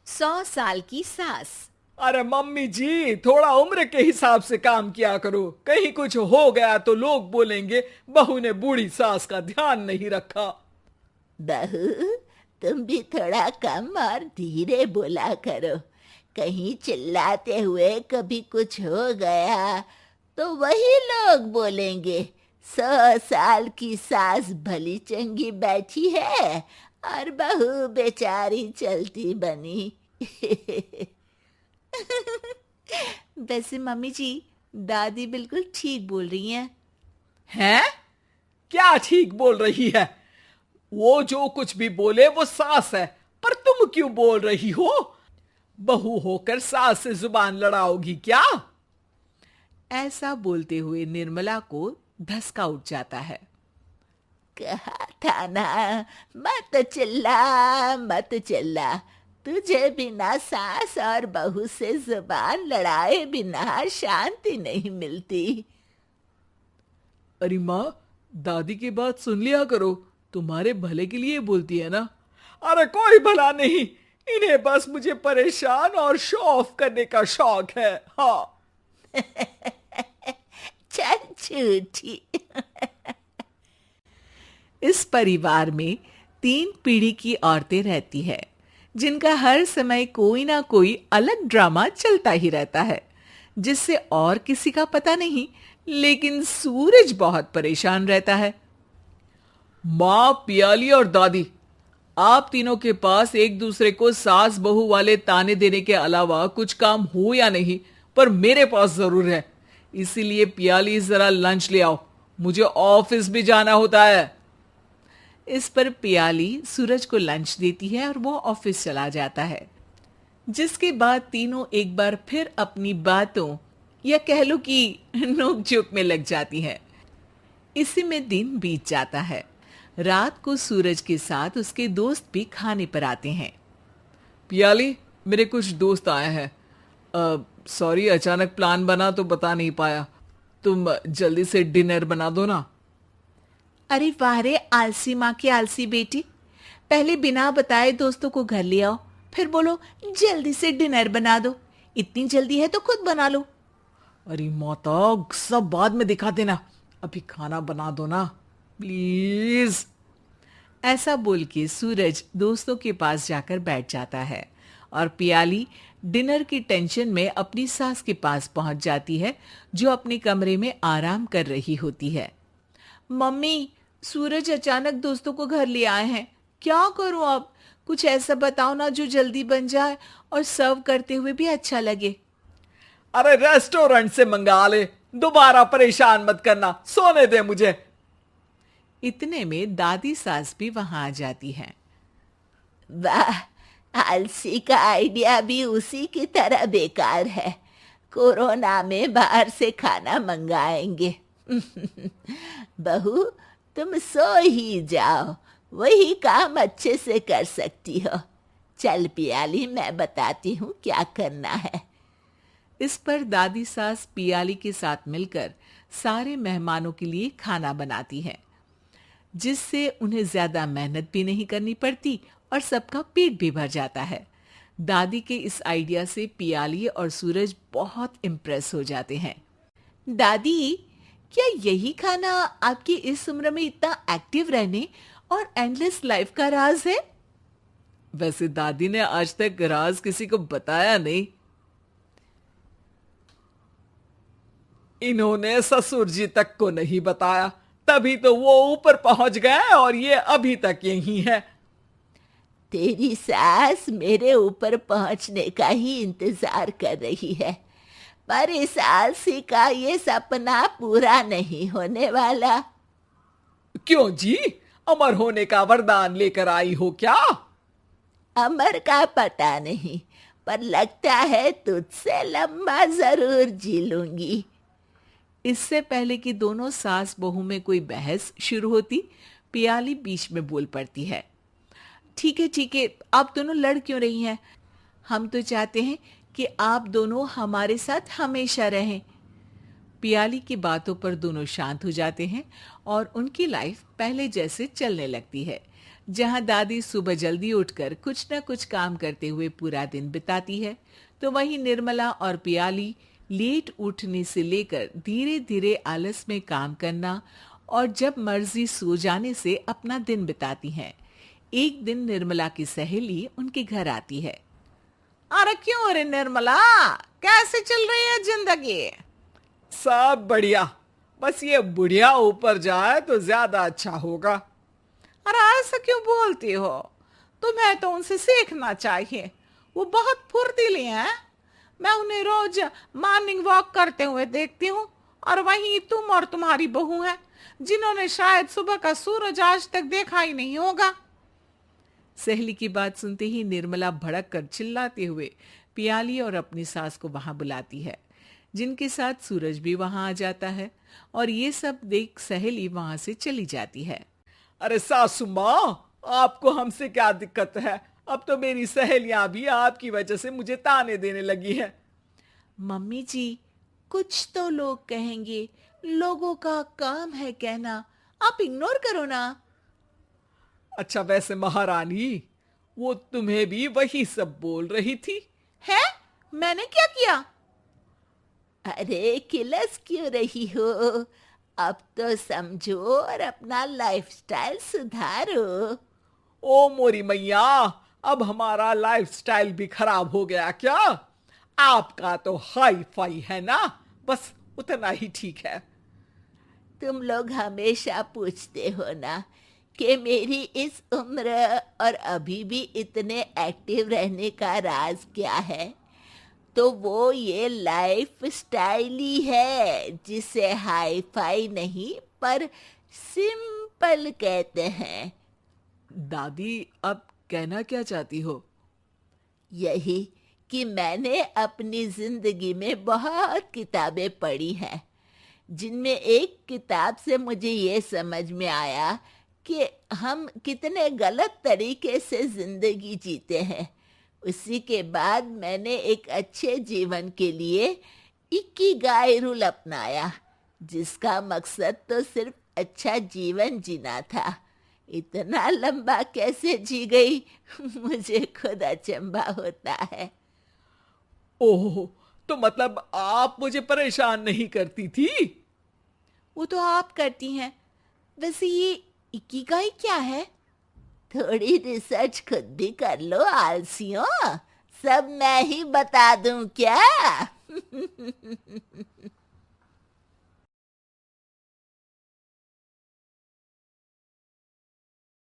100 साल की सास। अरे मम्मी जी, थोड़ा उम्र के हिसाब से काम किया करो। कहीं कुछ हो गया तो लोग बोलेंगे बहू ने बूढ़ी सास का ध्यान नहीं रखा। बहू, तुम भी थोड़ा कम और धीरे बोला करो। कहीं चिल्लाते हुए कभी कुछ हो गया तो वही लोग बोलेंगे 100 साल की सास भली चंगी बैठी है और बहू बेचारी चलती बनी। वैसे मम्मी जी, दादी बिल्कुल ठीक बोल रही हैं। हैं? क्या ठीक बोल रही है? वो जो कुछ भी बोले वो सास है, पर तुम क्यों बोल रही हो? बहू होकर सास से जुबान लड़ाओगी क्या? ऐसा बोलते हुए निर्मला को धसका उठ जाता है। कहा था ना, मत चिल्ला मत चिल्ला। तुझे बिना सास और बहू से जुबान लड़ाए बिना शांति नहीं मिलती। अरे माँ, दादी की बात सुन लिया करो, तुम्हारे भले के लिए बोलती है ना। अरे कोई भला नहीं, इन्हें बस मुझे परेशान और शो ऑफ करने का शौक है। हाँ। चल झूठी। इस परिवार में 3 पीढ़ी की औरतें रहती है, जिनका हर समय कोई ना कोई अलग ड्रामा चलता ही रहता है, जिससे और किसी का पता नहीं, लेकिन सूरज बहुत परेशान रहता है। माँ, पियाली और दादी, आप तीनों के पास एक दूसरे को सास बहू वाले ताने देने के अलावा कुछ काम हो या नहीं, पर मेरे पास जरूर है। इसीलिए पियाली, जरा लंच ले आओ, मुझे ऑफिस भी जाना होता है। इस पर पियाली सूरज को लंच देती है और वो ऑफिस चला जाता है, जिसके बाद तीनों एक बार फिर अपनी बातों या कह लो कि नोक-झोंक में लग जाती हैं। इसी में दिन बीत जाता है। रात को सूरज के साथ उसके दोस्त भी खाने पर आते हैं। पियाली, मेरे कुछ दोस्त आए हैं। सॉरी, अचानक प्लान बना तो बता नहीं पाया। तुम जल्दी से डिनर बना दो ना। अरे वाह रे आलसी माँ की आलसी बेटी, पहले बिना बताए दोस्तों को घर ले आओ, फिर बोलो जल्दी से डिनर बना दो। इतनी जल्दी है तो खुद बना लो। अरे माता, सब बाद में दिखा देना, अभी खाना बना दो ना प्लीज। ऐसा बोल के सूरज दोस्तों के पास जाकर बैठ जाता है और पियाली डिनर की टेंशन में अपनी सास के पास पहुंच जाती है, जो अपने कमरे में आराम कर रही होती है। मम्मी, सूरज अचानक दोस्तों को घर ले आए हैं, क्या करूं अब? कुछ ऐसा बताओ ना जो जल्दी बन जाए और सर्व करते हुए भी अच्छा लगे। अरे रेस्टोरेंट से मंगा ले, दोबारा परेशान मत करना, सोने दे मुझे। इतने में दादी सास भी वहां आ जाती हैं। वाह, आलसी का आइडिया भी उसी की तरह बेकार है। कोरोना में बाहर से खाना मंगाएंगे। बहू, तुम सो ही जाओ, वही काम अच्छे से कर सकती हो। चल पियाली, मैं बताती हूँ क्या करना है। इस पर दादी सास पियाली के साथ मिलकर सारे मेहमानों के लिए खाना बनाती है, जिससे उन्हें ज्यादा मेहनत भी नहीं करनी पड़ती और सबका पेट भी भर जाता है। दादी के इस आइडिया से पियाली और सूरज बहुत इम्प्रेस हो जाते हैं। दादी, क्या यही खाना आपकी इस उम्र में इतना एक्टिव रहने और एंडलेस लाइफ का राज है? वैसे दादी ने आज तक राज किसी को बताया नहीं। इन्होंने ससुर जी तक को नहीं बताया, तभी तो वो ऊपर पहुंच गए और ये अभी तक यही है। तेरी सास मेरे ऊपर पहुंचने का ही इंतजार कर रही है, पर इस आलसी का ये सपना पूरा नहीं होने वाला। क्यों जी, अमर होने का वरदान लेकर आई हो क्या? अमर का पता नहीं, पर लगता है तुझसे लंबा जरूर जी लूंगी। इससे पहले कि दोनों सास बहू में कोई बहस शुरू होती, पियाली बीच में बोल पड़ती है। ठीक है, आप दोनों लड़ क्यों रही हैं? हम तो चाहते हैं कि आप दोनों हमारे साथ हमेशा रहें। पियाली की बातों पर दोनों शांत हो जाते हैं और उनकी लाइफ पहले जैसे चलने लगती है, जहां दादी सुबह जल्दी उठकर कुछ न कुछ काम करते हुए पूरा दिन बिताती है, तो वहीं निर्मला और पियाली लेट उठने से लेकर धीरे धीरे आलस में काम करना और जब मर्जी सो जाने से अपना दिन बिताती हैं। एक दिन निर्मला की सहेली उनके घर आती है। अरे क्यों रे निर्मला, कैसे चल रही है जिंदगी? सब बढ़िया, बस ये बुढ़िया ऊपर जाए तो ज्यादा अच्छा होगा। अरे ऐसा क्यों बोलती हो? तुम्हें तो उनसे सीखना चाहिए, वो बहुत फुर्तीली हैं। मैं उन्हें रोज मॉर्निंग वॉक करते हुए देखती हूँ, और वहीं तुम और तुम्हारी बहू हैं जिन्होंने शायद सुबह का सूरज आज तक देखा ही नहीं होगा। सहेली की बात सुनते ही निर्मला भड़क कर चिल्लाते हुए पियाली और अपनी सास को वहां बुलाती है, जिनके साथ सूरज भी वहां आ जाता है, और ये सब देख सहेली वहां से चली जाती है। अरे सासू माँ, आपको हमसे क्या दिक्कत है? अब तो मेरी सहेलियां भी आपकी वजह से मुझे ताने देने लगी हैं। मम्मी जी, कुछ तो लोग कहेंगे, लोगों का काम है कहना, आप इग्नोर करो ना। अच्छा, वैसे महारानी, वो तुम्हें भी वही सब बोल रही थी? है? मैंने क्या किया? अरे किलस क्यों रही हो? अब तो समझो और अपना लाइफस्टाइल सुधारो। ओ मोरी मैया, अब हमारा लाइफस्टाइल भी खराब हो गया क्या? आपका तो हाई फाई है ना, बस उतना ही ठीक है। तुम लोग हमेशा पूछते हो ना कि मेरी इस उम्र और अभी भी इतने एक्टिव रहने का राज क्या है, तो वो ये लाइफ स्टाइल ही है, जिसे हाई फाई नहीं पर सिंपल कहते हैं। दादी, अब कहना क्या चाहती हो? यही कि मैंने अपनी जिंदगी में बहुत किताबें पढ़ी हैं, जिनमें एक किताब से मुझे ये समझ में आया कि हम कितने गलत तरीके से जिंदगी जीते हैं। उसी के बाद मैंने एक अच्छे जीवन के लिए इकिगाई रूल अपनाया, जिसका मकसद तो सिर्फ अच्छा जीवन जीना था। इतना लंबा कैसे जी गई मुझे खुद अचंभा होता है। ओह, तो मतलब आप मुझे परेशान नहीं करती थी? वो तो आप करती हैं। वैसे ये इकिगाई क्या है? थोड़ी रिसर्च खुद भी कर लो आलसियों, सब मैं ही बता दूं क्या?